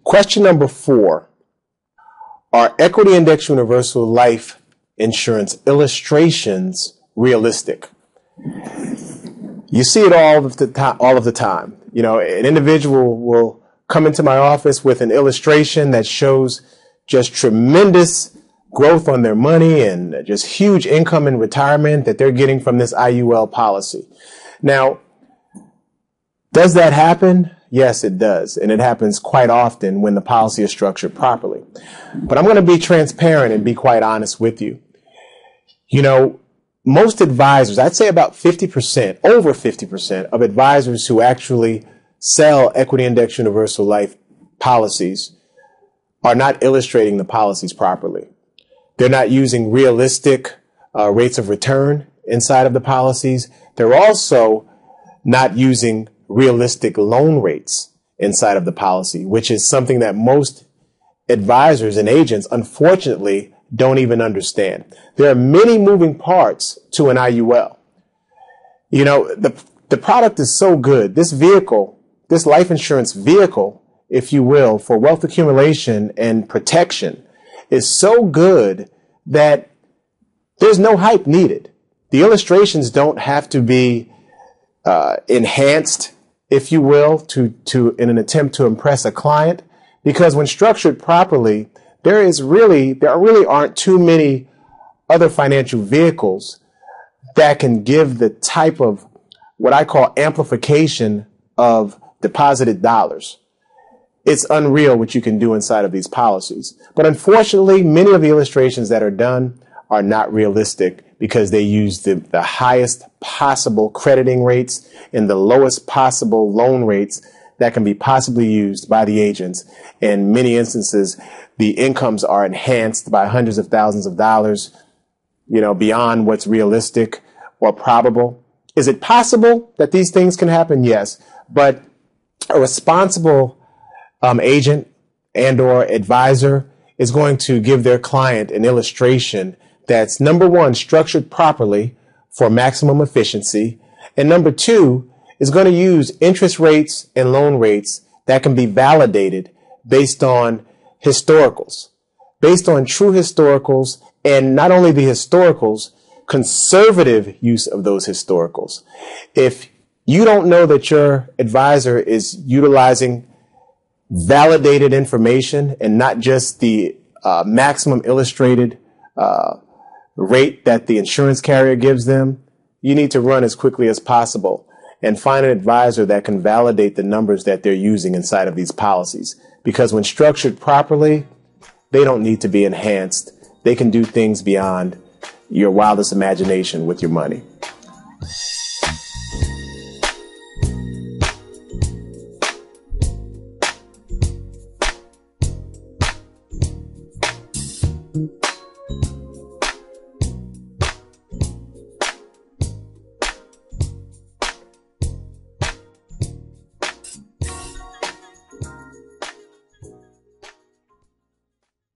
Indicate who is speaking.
Speaker 1: Question number 4. Are equity index universal life insurance illustrations realistic? You see it all of the time. You know, an individual will come into my office with an illustration that shows just tremendous growth on their money and just huge income in retirement that they're getting from this IUL policy. Now, does that happen? Yes, it does. And it happens quite often when the policy is structured properly. But I'm going to be transparent and be quite honest with you. You know, most advisors, I'd say about 50%, over 50% of advisors who actually sell equity index universal life policies are not illustrating the policies properly. They're not using realistic rates of return inside of the policies. They're also not using realistic loan rates inside of the policy, which is something that most advisors and agents, unfortunately, don't even understand. There are many moving parts to an IUL. You know, the product is so good. This vehicle, this life insurance vehicle, if you will, for wealth accumulation and protection is so good that there's no hype needed. The illustrations don't have to be enhanced, if you will, in an attempt to impress a client, because when structured properly, there really aren't too many other financial vehicles that can give the type of what I call amplification of deposited dollars. It's unreal what you can do inside of these policies. But unfortunately, many of the illustrations that are done are not realistic because they use the highest possible crediting rates and the lowest possible loan rates that can be possibly used by the agents. In many instances, the incomes are enhanced by hundreds of thousands of dollars, you know, beyond what's realistic or probable. Is it possible that these things can happen? Yes. But a responsible agent and or advisor is going to give their client an illustration that's, number one, structured properly for maximum efficiency, and number two, is going to use interest rates and loan rates that can be validated based on historicals, based on true historicals, and not only the historicals, conservative use of those historicals. If you don't know that your advisor is utilizing validated information and not just the maximum illustrated rate that the insurance carrier gives them, you need to run as quickly as possible and find an advisor that can validate the numbers that they're using inside of these policies. Because when structured properly, they don't need to be enhanced. They can do things beyond your wildest imagination with your money.